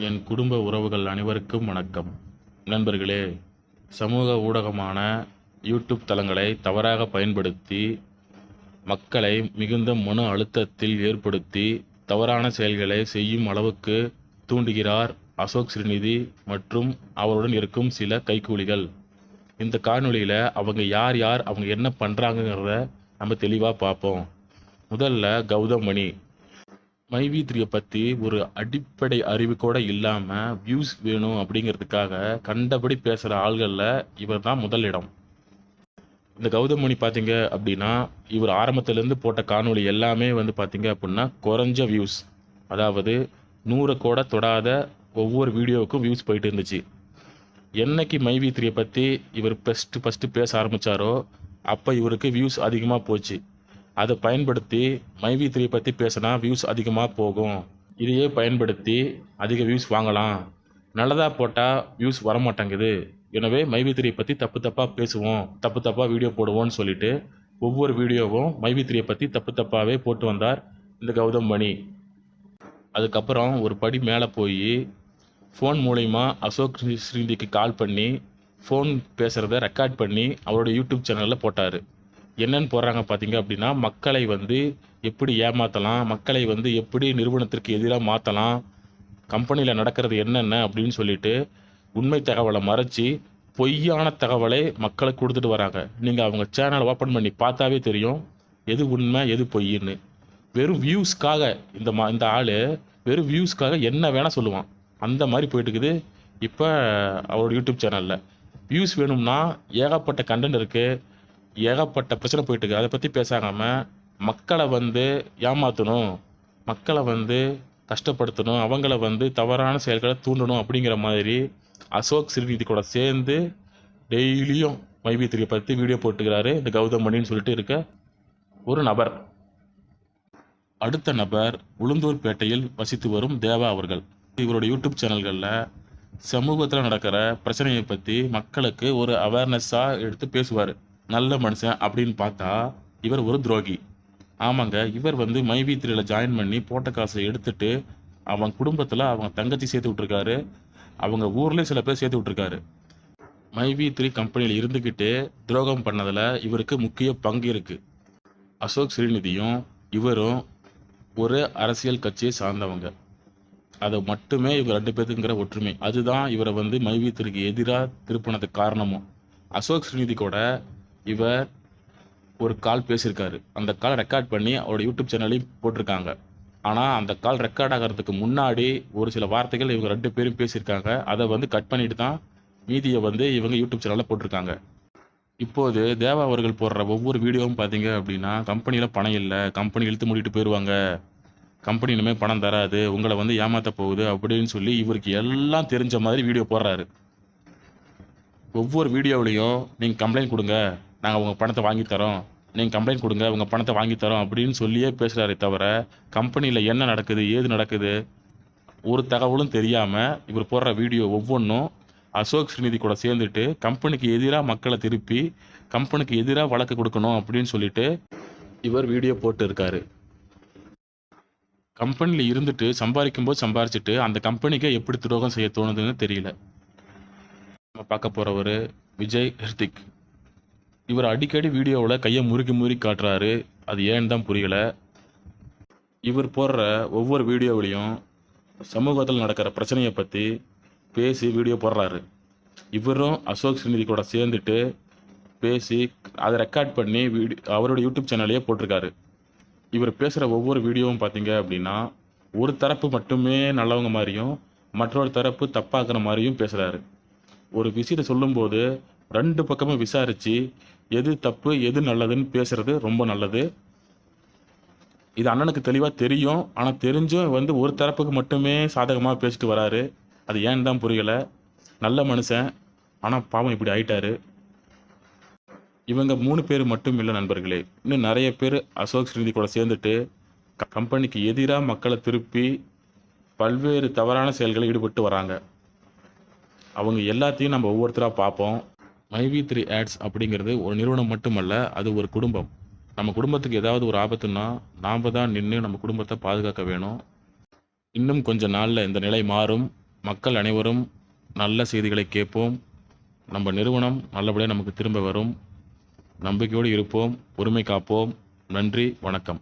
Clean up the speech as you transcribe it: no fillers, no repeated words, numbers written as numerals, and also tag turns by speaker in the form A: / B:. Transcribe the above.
A: என் குடும்ப உறவுகள் அனைவருக்கும் வணக்கம். நண்பர்களே, சமூக ஊடகமான யூடியூப் தளங்களை தவறாக பயன்படுத்தி மக்களை மிகுந்த மன அழுத்தத்தில் ஏற்படுத்தி தவறான செயல்களை செய்யும் அளவுக்கு தூண்டுகிறார் அசோக் ஸ்ரீநிதி மற்றும் அவருடன் இருக்கும் சில கைக்கூலிகள். இந்த காணொளியில் அவங்க யார் யார், அவங்க என்ன பண்ணுறாங்கங்கிறத நம்ம தெளிவாக பார்ப்போம். முதல்ல கௌதம் மணி. மைவி3 பற்றி ஒரு அடிப்படை அறிவு கூட இல்லாமல் வியூஸ் வேணும் அப்படிங்கிறதுக்காக கண்டபடி பேசுகிற ஆள்களில் இவர் தான் முதல் இடம். இந்த கௌதம் மணி பார்த்தீங்க அப்படின்னா, இவர் ஆரம்பத்திலேருந்து போட்ட காணொளி எல்லாமே வந்து பார்த்தீங்க அப்படின்னா குறைஞ்ச வியூஸ், அதாவது 100 கூட தொடாத ஒவ்வொரு வீடியோவுக்கும் வியூஸ் போயிட்டு இருந்துச்சு. என்னைக்கு மைவி3 பற்றி இவர் ஃபஸ்ட்டு பேச ஆரம்பித்தாரோ அப்போ இவருக்கு வியூஸ் அதிகமாக போச்சு. அதை பயன்படுத்தி மைவி3 பற்றி பேசினா வியூஸ் அதிகமாக போகும், இதையே பயன்படுத்தி அதிக வியூஸ் வாங்கலாம், நல்லதாக போட்டால் வியூஸ் வரமாட்டேங்குது, எனவே மைவி3 பற்றி தப்பாக பேசுவோம், தப்பாக வீடியோ போடுவோம்னு சொல்லிட்டு ஒவ்வொரு வீடியோவும் மைவி3 பற்றி தப்பாகவே போட்டு வந்தார் இந்த கௌதம் மணி. அதுக்கப்புறம் ஒரு படி மேலே போய் ஃபோன் மூலயமா அசோக் ஸ்ரீநிதிக்கு கால் பண்ணி ஃபோன் பேசுகிறத ரெக்கார்ட் பண்ணி அவரோட யூடியூப் சேனலில் போட்டார். என்னன்னு போடுறாங்க பார்த்தீங்க அப்படின்னா, மக்களை வந்து எப்படி ஏமாற்றலாம், மக்களை வந்து எப்படி நிறுவனத்திற்கு எதிராக மாற்றலாம், கம்பெனியில் நடக்கிறது என்னென்ன அப்படின்னு சொல்லிட்டு உண்மை தகவலை மறைச்சி பொய்யான தகவலை மக்களுக்கு கொடுத்துட்டு வராங்க. நீங்கள் அவங்க சேனலை ஓப்பன் பண்ணி பார்த்தாவே தெரியும் எது உண்மை எது பொய்ன்னு. வெறும் வியூஸ்க்காக இந்த ஆள் வெறும் வியூஸ்க்காக என்ன வேணால் சொல்லுவான். அந்த மாதிரி போயிட்டுருக்குது இப்போ அவரோட யூடியூப் சேனலில். வியூஸ் வேணும்னா ஏகப்பட்ட கண்டென்ட் இருக்குது, ஏகப்பட்ட பிரச்சனை போயிட்டுருக்கு. அதை பற்றி பேசாமல் மக்களை வந்து ஏமாற்றணும், மக்களை வந்து கஷ்டப்படுத்தணும், அவங்கள வந்து தவறான செயல்களை தூண்டணும் அப்படிங்கிற மாதிரி அசோக் ஸ்ரீநிதி கூட சேர்ந்து டெய்லியும் மைவி3 பற்றி வீடியோ போட்டுக்கிறாரு இந்த கௌதம் மணின்னு சொல்லிட்டு இருக்க ஒரு நபர். அடுத்த நபர் உளுந்தூர்பேட்டையில் வசித்து வரும் தேவா அவர்கள். இவரோட யூடியூப் சேனல்களில் சமூகத்தில் நடக்கிற பிரச்சனையை பற்றி மக்களுக்கு ஒரு அவேர்னஸாக எடுத்து பேசுவார். நல்ல மனுஷன் அப்படின்னு பார்த்தா இவர் ஒரு துரோகி. ஆமாங்க, இவர் வந்து மைவி3 ஜாயின் பண்ணி போட்ட காசை எடுத்துட்டு அவங்க குடும்பத்தில் அவங்க தங்கச்சி சேர்த்து விட்ருக்காரு, அவங்க ஊர்லேயும் சில பேர் சேர்த்து விட்ருக்காரு. மைவி3 கம்பெனியில் இருந்துக்கிட்டு துரோகம் பண்ணதில் இவருக்கு முக்கிய பங்கு இருக்குது. அசோக் ஸ்ரீநிதியும் இவரும் ஒரு அரசியல் கட்சியை சார்ந்தவங்க, அதை மட்டுமே இவர் 2 பேருக்குங்கிற ஒற்றுமை, அதுதான் இவரை வந்து மைவி3க்கு எதிராக திருப்பினதுக்கு காரணமும். அசோக் ஸ்ரீநிதி கூட இவர் ஒரு கால் பேசியிருக்காரு. அந்த கால் ரெக்கார்ட் பண்ணி அவரோட யூடியூப் சேனலையும் போட்டிருக்காங்க. ஆனால் அந்த கால் ரெக்கார்ட் ஆகிறதுக்கு முன்னாடி ஒரு சில வார்த்தைகள் இவங்க 2 பேரும் பேசியிருக்காங்க. அதை வந்து கட் பண்ணிட்டு தான் மீதியை வந்து இவங்க யூடியூப் சேனலில் போட்டிருக்காங்க. இப்போது தேவா அவர்கள் போடுற ஒவ்வொரு வீடியோவும் பார்த்தீங்க அப்படின்னா, கம்பெனியில் பணம் இல்லை, கம்பெனி இழுத்து மூடிட்டு போயிடுவாங்க, கம்பெனி இனிமேல் பணம் தராது, உங்களை வந்து ஏமாற்ற போகுது அப்படின்னு சொல்லி இவருக்கு எல்லாம் தெரிஞ்ச மாதிரி வீடியோ போடுறாரு. ஒவ்வொரு வீடியோவிலையும் நீங்கள் கம்ப்ளைண்ட் கொடுங்க, நாங்கள் உங்கள் பணத்தை வாங்கித்தரோம், நீங்கள் கம்ப்ளைண்ட் கொடுங்க, உங்கள் பணத்தை வாங்கித்தரோம் அப்படின்னு சொல்லியே பேசுகிறாரே தவிர கம்பெனியில் என்ன நடக்குது ஏது நடக்குது ஒரு தகவலும் தெரியாமல் இவர் போடுற வீடியோ ஒவ்வொன்றும் அசோக் ஸ்ரீநிதி கூட சேர்ந்துட்டு கம்பெனிக்கு எதிராக மக்களை திருப்பி கம்பெனிக்கு எதிராக வழக்கு கொடுக்கணும் அப்படின்னு சொல்லிட்டு இவர் வீடியோ போட்டு இருக்காரு. கம்பெனியில் இருந்துட்டு சம்பாதிக்கும் போது சம்பாரிச்சுட்டு அந்த கம்பெனிக்கு எப்படி துரோகம் செய்ய தோணுதுன்னு தெரியல. நம்ம பார்க்க போகிறவர் விஜய் ஹிருத்திக். இவர் அடிக்கடி வீடியோவில் கையை முறுக்கி காட்டுறாரு, அது ஏன்னு தான் புரியலை. இவர் போடுற ஒவ்வொரு வீடியோவிலையும் சமூகத்தில் நடக்கிற பிரச்சனையை பற்றி பேசி வீடியோ போடுறாரு. இவரும் அசோக் ஸ்ரீநிதி கூட சேர்ந்துட்டு பேசி அதை ரெக்கார்ட் பண்ணி அவரோட யூடியூப் சேனல்லையே போட்டிருக்காரு. இவர் பேசுகிற ஒவ்வொரு வீடியோவும் பார்த்தீங்க அப்படின்னா ஒரு தரப்பு மட்டுமே நல்லவங்க மாதிரியும் மற்றொரு தரப்பு தப்பாக்குற மாதிரியும் பேசுகிறாரு. ஒரு விஷயத்தை சொல்லும்போது 2 பக்கமும் விசாரித்து எது தப்பு எது நல்லதுன்னு பேசுகிறது ரொம்ப நல்லது. இது அண்ணனுக்கு தெளிவாக தெரியும், ஆனால் தெரிஞ்சும் வந்து ஒரு தரப்புக்கு மட்டுமே சாதகமாக பேசிட்டு வராரு. அது ஏன்னு தான் புரியலை. நல்ல மனுஷன், ஆனால் பாவம் இப்படி ஆயிட்டாரு. இவங்க 3 பேர் மட்டும் இல்லை நண்பர்களே, இன்னும் நிறைய பேர் அசோக் ஸ்ரீநிதி கூட சேர்ந்துட்டு கம்பெனிக்கு எதிராக மக்களை திருப்பி பல்வேறு தவறான செயல்களில் ஈடுபட்டு வராங்க. அவங்க எல்லாத்தையும் நம்ம ஒவ்வொருத்தராக பார்ப்போம். மைவி3 ஆட்ஸ் அப்படிங்கிறது ஒரு நிறுவனம் மட்டுமல்ல, அது ஒரு குடும்பம். நம்ம குடும்பத்துக்கு ஏதாவது ஒரு ஆபத்துன்னா நாம் தான் நின்று நம்ம குடும்பத்தை பாதுகாக்க வேணும். இன்னும் கொஞ்ச நாளில் இந்த நிலை மாறும். மக்கள் அனைவரும் நல்ல செய்திகளை கேட்போம். நம்ம நிறுவனம் நல்லபடியாக நமக்கு திரும்ப வரும். நம்பிக்கையோடு இருப்போம். பொறுமை காப்போம். நன்றி, வணக்கம்.